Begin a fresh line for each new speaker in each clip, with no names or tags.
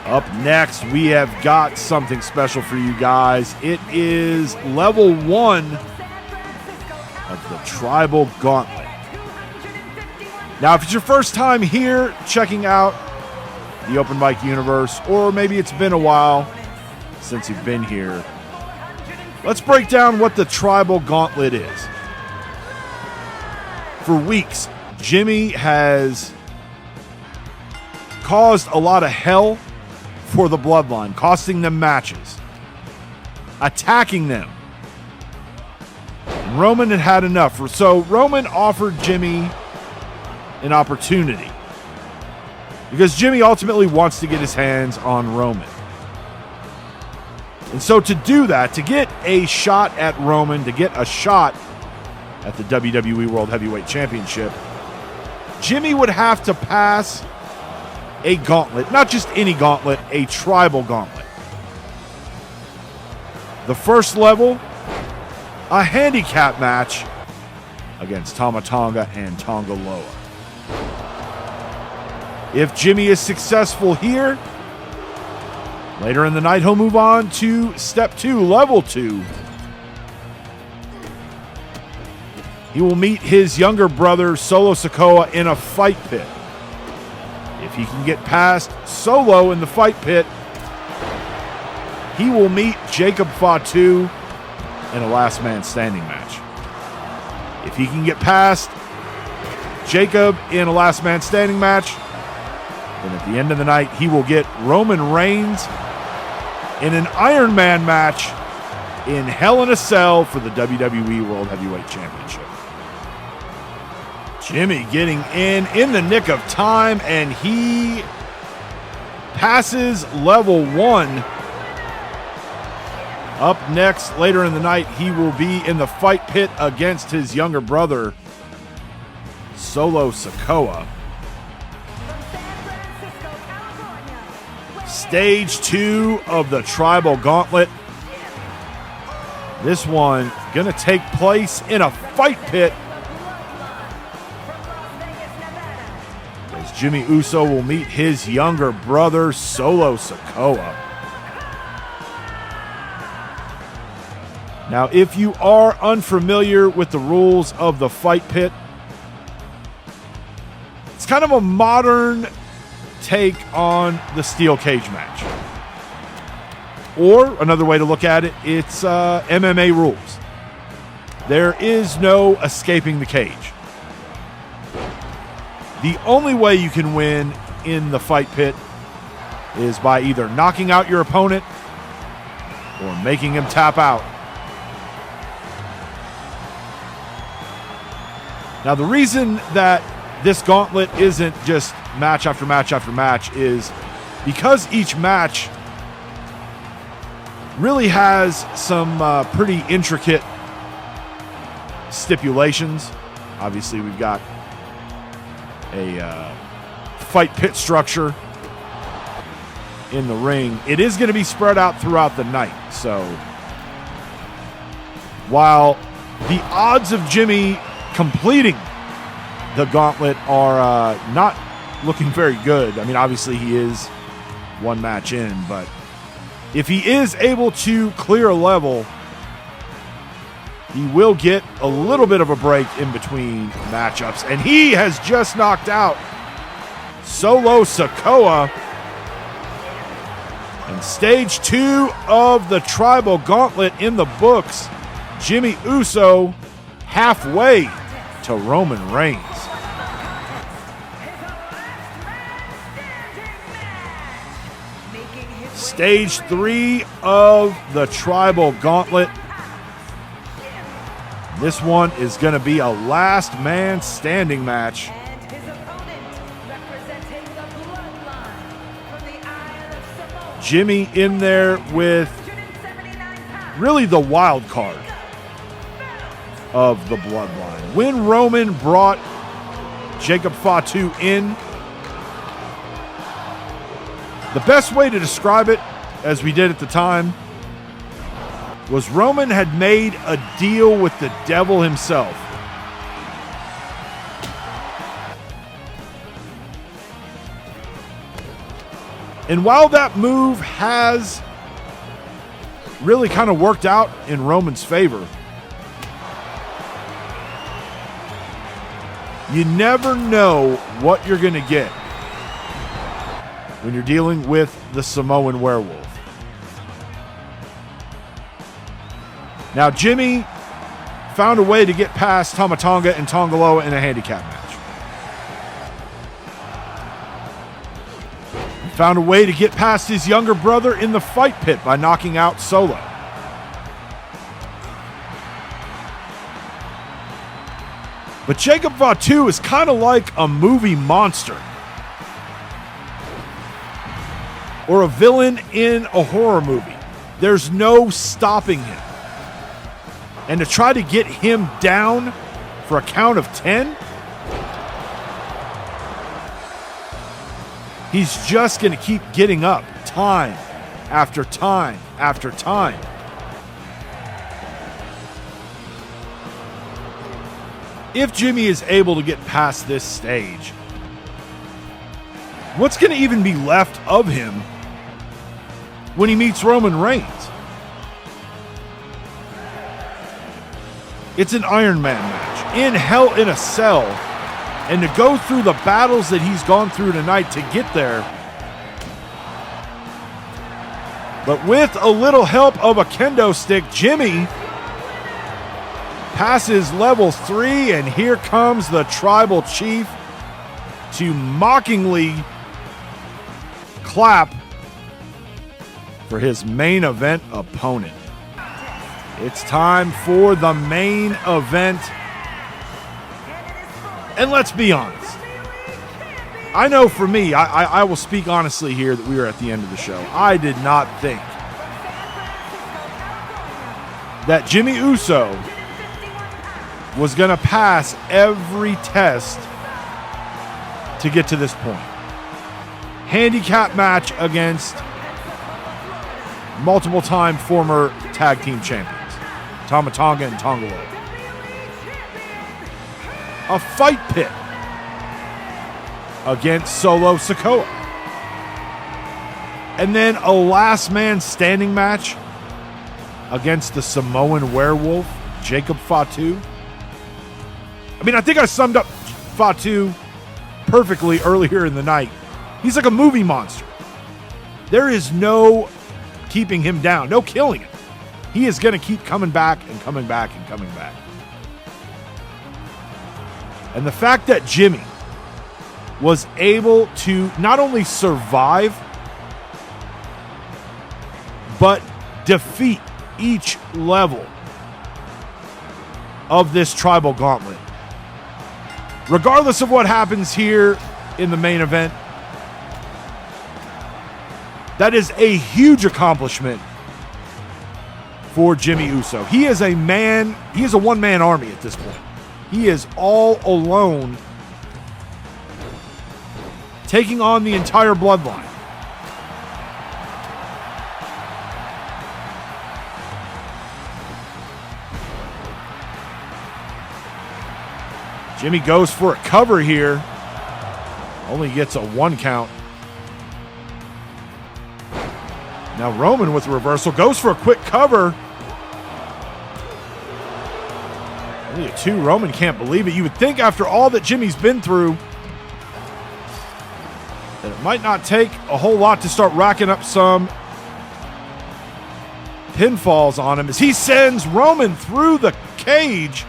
Up next, we have got something special for you guys. It is level 1 of the Tribal Gauntlet. Now, if it's your first time here checking out the Open Mic universe, or maybe it's been a while since you've been here, let's break down what the Tribal Gauntlet is. For weeks, Jimmy has caused a lot of hell for the Bloodline, costing them matches, attacking them. And Roman had had enough. So Roman offered Jimmy an opportunity because Jimmy ultimately wants to get his hands on Roman. And so to do that, to get a shot at Roman, to get a shot at the WWE World Heavyweight Championship, Jimmy would have to pass a gauntlet, not just any gauntlet, a tribal gauntlet. The first level, a handicap match against Tama Tonga and Tonga Loa. If Jimmy is successful here, later in the night he'll move on to step 2, level 2. He will meet his younger brother, Solo Sikoa, in a fight pit. If he can get past Solo in the fight pit, he will meet Jacob Fatu in a last man standing match. If he can get past Jacob in a last man standing match, then at the end of the night, he will get Roman Reigns in an Iron Man match in Hell in a Cell for the WWE World Heavyweight Championship. Jimmy getting in the nick of time, and he passes level 1. Up next, later in the night, he will be in the fight pit against his younger brother, Solo Sikoa. Stage 2 of the Tribal Gauntlet. This one going to take place in a fight pit. Jimmy Uso will meet his younger brother, Solo Sikoa. Now, if you are unfamiliar with the rules of the fight pit, it's kind of a modern take on the steel cage match. Or, another way to look at it, it's MMA rules. There is no escaping the cage. The only way you can win in the fight pit is by either knocking out your opponent or making him tap out. Now, the reason that this gauntlet isn't just match after match after match is because each match really has some pretty intricate stipulations. Obviously, we've got a fight pit structure in the ring. It is going to be spread out throughout the night. So while the odds of Jimmy completing the gauntlet are not looking very good, I mean, obviously he is one match in, but if he is able to clear a level, he will get a little bit of a break in between matchups. And he has just knocked out Solo Sikoa. And stage 2 of the Tribal Gauntlet in the books. Jimmy Uso halfway to Roman Reigns. Stage 3 of the Tribal Gauntlet. This one is going to be a last man standing match. Jimmy in there with really the wild card of the Bloodline. When Roman brought Jacob Fatu in, the best way to describe it, as we did at the time, was Roman had made a deal with the devil himself. And while that move has really kind of worked out in Roman's favor, you never know what you're going to get when you're dealing with the Samoan Werewolf. Now, Jimmy found a way to get past Tama Tonga and Tonga Loa in a handicap match. He found a way to get past his younger brother in the fight pit by knocking out Solo. But Jacob Fatu is kind of like a movie monster or a villain in a horror movie. There's no stopping him. And to try to get him down for a count of 10, he's just going to keep getting up time after time after time. If Jimmy is able to get past this stage, what's going to even be left of him when he meets Roman Reigns? It's an Iron Man match in Hell in a Cell, and to go through the battles that he's gone through tonight to get there, but with a little help of a kendo stick, Jimmy passes level 3, and here comes the Tribal Chief to mockingly clap for his main event opponent. It's time for the main event. And let's be honest. I know for me, I will speak honestly here that we are at the end of the show. I did not think that Jimmy Uso was going to pass every test to get to this point. Handicap match against multiple-time former tag team champions, Tama Tonga and Tonga Loa. A fight pit against Solo Sikoa. And then a last man standing match against the Samoan Werewolf, Jacob Fatu. I mean, I think I summed up Fatu perfectly earlier in the night. He's like a movie monster. There is no keeping him down, no killing him. He is going to keep coming back and coming back and coming back. And the fact that Jimmy was able to not only survive, but defeat each level of this tribal gauntlet. Regardless of what happens here in the main event, that is a huge accomplishment for Jimmy Uso. He is a one-man army at this point. He is all alone, taking on the entire Bloodline. Jimmy goes for a cover here. Only gets a 1 count. Now Roman with the reversal goes for a quick cover. Only a 2. Roman can't believe it. You would think after all that Jimmy's been through that it might not take a whole lot to start racking up some pinfalls on him as he sends Roman through the cage.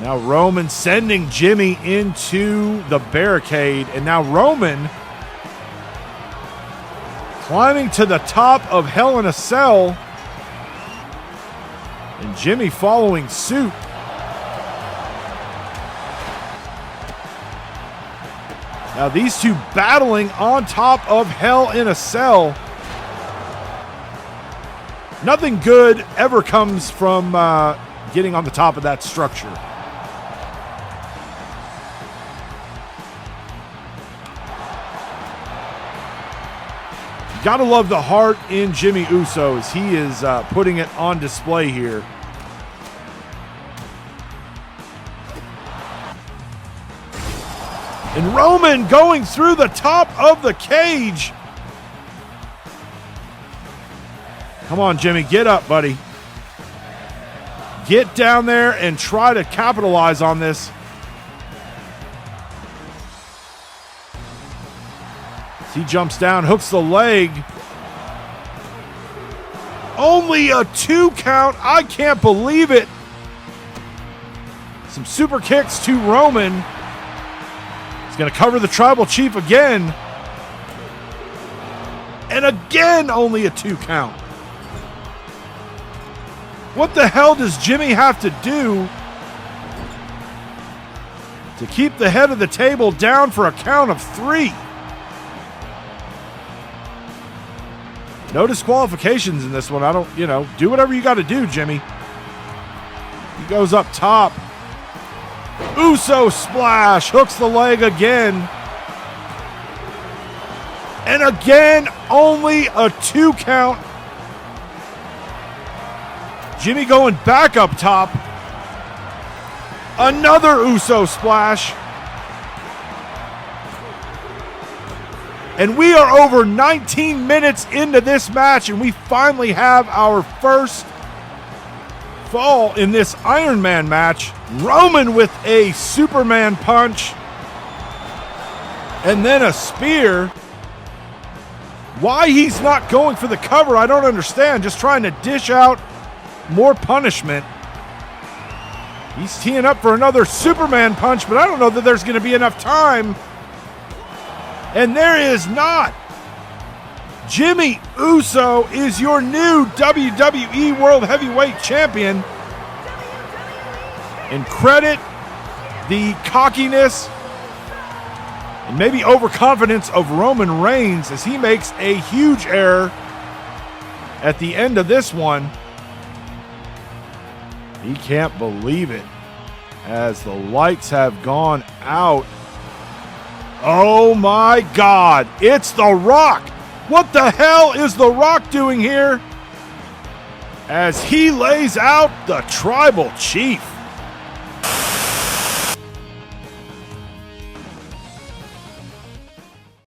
Now Roman sending Jimmy into the barricade, and now Roman climbing to the top of Hell in a Cell, and Jimmy following suit. Now these two battling on top of Hell in a Cell. Nothing good ever comes from getting on the top of that structure. Gotta love the heart in Jimmy Uso as he is putting it on display here. And Roman going through the top of the cage. Come on, Jimmy, get up, buddy. Get down there and try to capitalize on this. He jumps down, hooks the leg. Only a 2 count. I can't believe it. Some super kicks to Roman. He's going to cover the Tribal Chief again. And again, only a 2 count. What the hell does Jimmy have to do to keep the head of the table down for a count of 3? No disqualifications in this one. I don't, do whatever you got to do, Jimmy. He goes up top. Uso splash, hooks the leg again. And again, only a 2 count. Jimmy going back up top. Another Uso splash. And we are over 19 minutes into this match, and we finally have our first fall in this Iron Man match. Roman with a Superman punch. And then a spear. Why he's not going for the cover, I don't understand. Just trying to dish out more punishment. He's teeing up for another Superman punch, but I don't know that there's going to be enough time. And there is not. Jimmy Uso is your new WWE World Heavyweight Champion. And credit the cockiness and maybe overconfidence of Roman Reigns as he makes a huge error at the end of this one. He can't believe it as the lights have gone out. Oh my God, it's The Rock. What the hell is The Rock doing here? As he lays out the Tribal Chief.